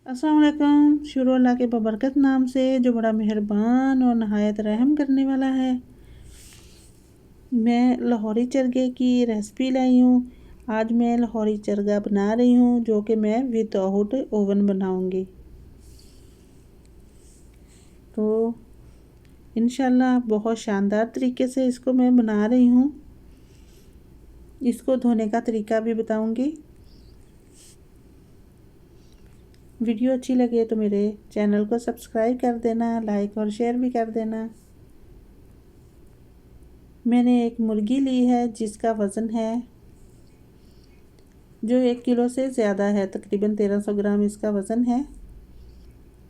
अस्सलाम वालेकुम। शुरू अल्लाह के बबरकत नाम से जो बड़ा मेहरबान और नहायत रहम करने वाला है। मैं लाहौरी चरगे की रेसिपी लाई हूँ। आज मैं लाहौरी चरगा बना रही हूँ जो कि मैं विदाउट ओवन बनाऊँगी। तो इंशाल्लाह बहुत शानदार तरीके से इसको मैं बना रही हूँ। इसको धोने का तरीका भी बताऊँगी। वीडियो अच्छी लगे तो मेरे चैनल को सब्सक्राइब कर देना, लाइक और शेयर भी कर देना। मैंने एक मुर्गी ली है जिसका वज़न है जो 1 किलो से ज़्यादा है, तकरीबन 1300 ग्राम इसका वज़न है।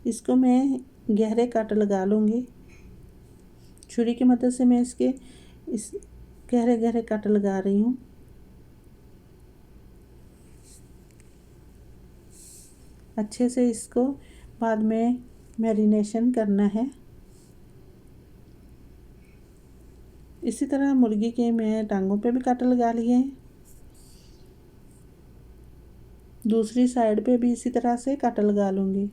इसको मैं गहरे कट लगा लूँगी। छुरी की मदद से मैं इस गहरे गहरे कट लगा रही हूँ। अच्छे से इसको बाद में मैरिनेशन करना है। इसी तरह मुर्गी के मैं टांगों पे भी कट लगा लिए हैं। दूसरी साइड पे भी इसी तरह से कट लगा लूँगी।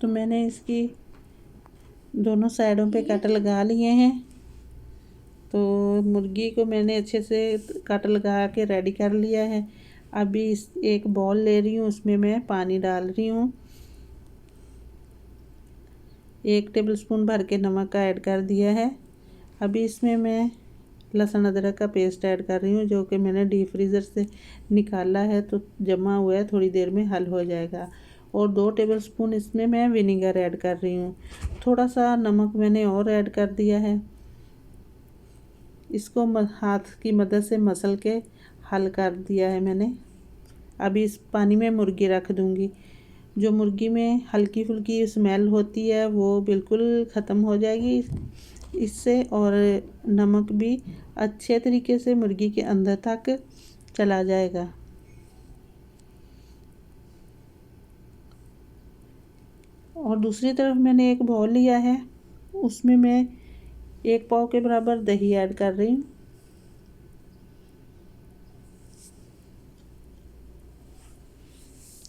तो मैंने इसकी दोनों साइडों पे कट लगा लिए हैं। तो मुर्गी को मैंने अच्छे से कट लगा के रेडी कर लिया है। अभी एक बॉल ले रही हूँ, उसमें मैं पानी डाल रही हूँ। 1 टेबलस्पून भर के नमक का ऐड कर दिया है। अभी इसमें मैं लहसुन अदरक का पेस्ट ऐड कर रही हूँ जो कि मैंने डीप फ्रीज़र से निकाला है, तो जमा हुआ है, थोड़ी देर में हल हो जाएगा। और 2 टेबलस्पून इसमें मैं विनेगर ऐड कर रही हूँ। थोड़ा सा नमक मैंने और ऐड कर दिया है। इसको हाथ की मदद से मसल के हल कर दिया है मैंने। अभी इस पानी में मुर्गी रख दूँगी। जो मुर्गी में हल्की फुल्की स्मेल होती है वो बिल्कुल ख़त्म हो जाएगी इससे, और नमक भी अच्छे तरीके से मुर्गी के अंदर तक चला जाएगा। और दूसरी तरफ मैंने एक बाउल लिया है, उसमें मैं 1 पाव के बराबर दही ऐड कर रही हूँ।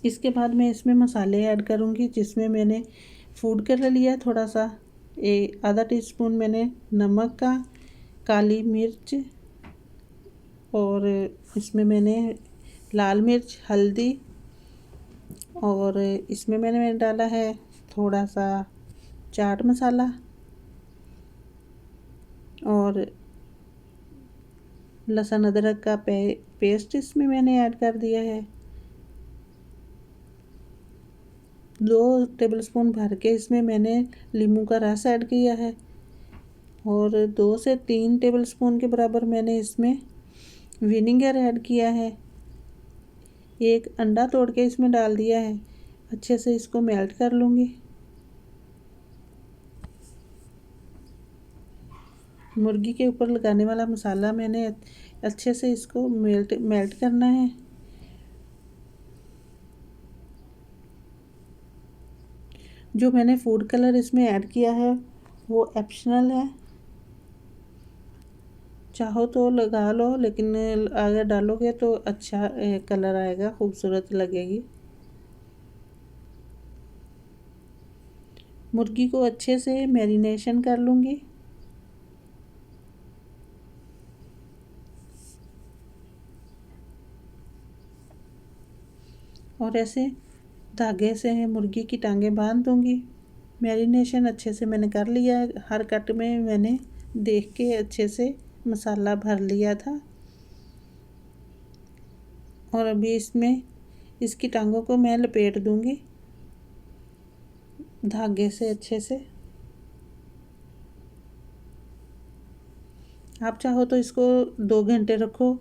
इसके बाद मैं इसमें मसाले ऐड करूँगी, जिसमें मैंने फूड कलर लिया थोड़ा सा, आधा टीस्पून मैंने नमक का, काली मिर्च, और इसमें मैंने लाल मिर्च, हल्दी, और इसमें मैंने डाला है थोड़ा सा चाट मसाला, और लहसुन अदरक का पेस्ट इसमें मैंने ऐड कर दिया है। 2 टेबलस्पून भर के इसमें मैंने नींबू का रस ऐड किया है, और 2 से 3 टेबलस्पून के बराबर मैंने इसमें विनेगर ऐड किया है। 1 अंडा तोड़ के इसमें डाल दिया है। अच्छे से इसको मेल्ट कर लूँगी। मुर्गी के ऊपर लगाने वाला मसाला मैंने अच्छे से इसको मेल्ट करना है। जो मैंने फूड कलर इसमें ऐड किया है वो ऑप्शनल है, चाहो तो लगा लो, लेकिन अगर डालोगे तो अच्छा कलर आएगा, खूबसूरत लगेगी। मुर्गी को अच्छे से मैरिनेशन कर लूँगी। और ऐसे धागे से मुर्गी की टांगें बांध दूँगी। मैरिनेशन अच्छे से मैंने कर लिया है। हर कट में मैंने देख के अच्छे से मसाला भर लिया था। और अभी इसमें इसकी टांगों को मैं लपेट दूँगी धागे से अच्छे से। आप चाहो तो इसको 2 घंटे रखो,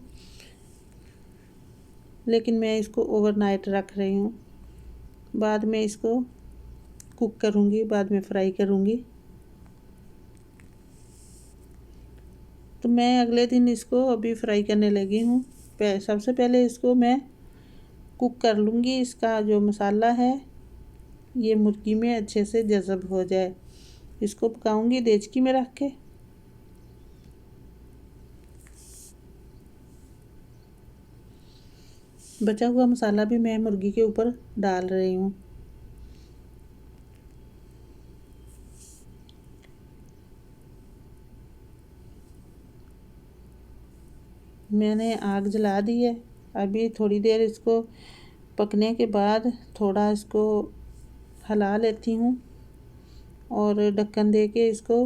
लेकिन मैं इसको ओवरनाइट रख रही हूँ। बाद में इसको कुक करूँगी, बाद में फ्राई करूँगी। तो मैं अगले दिन इसको अभी फ्राई करने लगी हूँ। सबसे पहले इसको मैं कुक कर लूँगी। इसका जो मसाला है ये मुर्गी में अच्छे से जज़ब हो जाए। इसको पकाऊँगी देचकी में रख के। बचा हुआ मसाला भी मैं मुर्गी के ऊपर डाल रही हूँ। मैंने आग जला दी है। अभी थोड़ी देर इसको पकने के बाद थोड़ा इसको हिला लेती हूँ और ढक्कन दे के इसको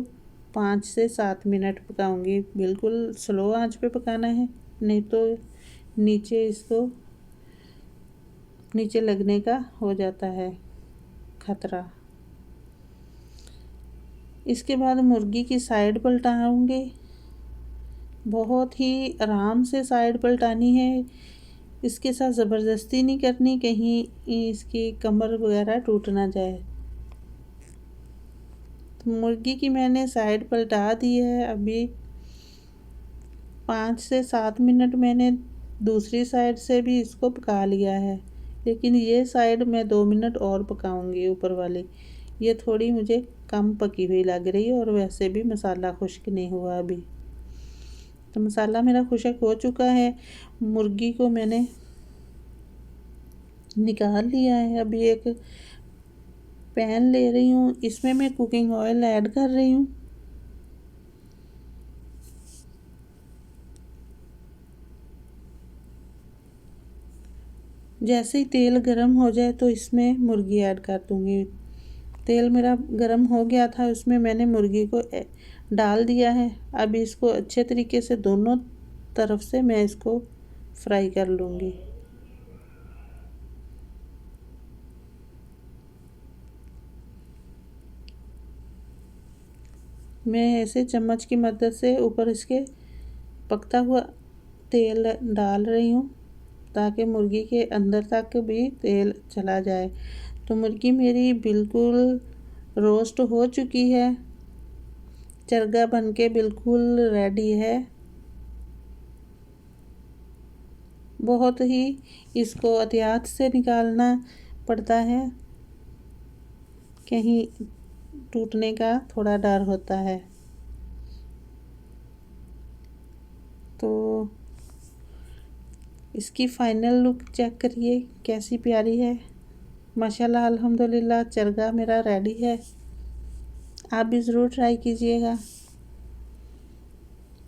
5 से 7 मिनट पकाऊंगी। बिल्कुल स्लो आंच पे पकाना है, नहीं तो नीचे लगने का हो जाता है खतरा। इसके बाद मुर्गी की साइड पलटाऊंगी। बहुत ही आराम से साइड पलटानी है, इसके साथ ज़बरदस्ती नहीं करनी, कहीं इसकी कमर वगैरह टूट ना जाए। तो मुर्गी की मैंने साइड पलटा दी है। अभी 5 से 7 मिनट मैंने दूसरी साइड से भी इसको पका लिया है, लेकिन ये साइड मैं 2 मिनट और पकाऊंगी ऊपर वाली। ये थोड़ी मुझे कम पकी हुई लग रही है और वैसे भी मसाला खुश्क नहीं हुआ अभी। तो मसाला मेरा खुश्क हो चुका है। मुर्गी को मैंने निकाल लिया है। अभी एक पैन ले रही हूँ, इसमें मैं कुकिंग ऑयल ऐड कर रही हूँ। जैसे ही तेल गरम हो जाए तो इसमें मुर्गी ऐड कर दूँगी। तेल मेरा गरम हो गया था, उसमें मैंने मुर्गी को डाल दिया है। अब इसको अच्छे तरीके से दोनों तरफ से मैं इसको फ्राई कर लूँगी। मैं ऐसे चम्मच की मदद से ऊपर इसके पकता हुआ तेल डाल रही हूँ, ताकि मुर्गी के अंदर तक भी तेल चला जाए। तो मुर्गी मेरी बिल्कुल रोस्ट हो चुकी है, चरगा बनके बिल्कुल रेडी है। बहुत ही इसको एहतियात से निकालना पड़ता है, कहीं टूटने का थोड़ा डर होता है। तो इसकी फाइनल लुक चेक करिए कैसी प्यारी है। माशाल्लाह अल्हम्दुलिल्लाह चरगा मेरा रेडी है। आप भी ज़रूर ट्राई कीजिएगा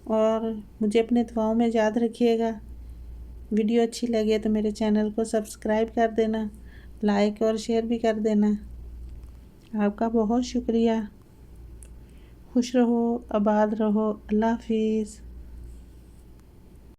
और मुझे अपने दुआओं में याद रखिएगा। वीडियो अच्छी लगे तो मेरे चैनल को सब्सक्राइब कर देना, लाइक और शेयर भी कर देना। आपका बहुत शुक्रिया। खुश रहो, आबाद रहो। अल्लाह हाफिज़।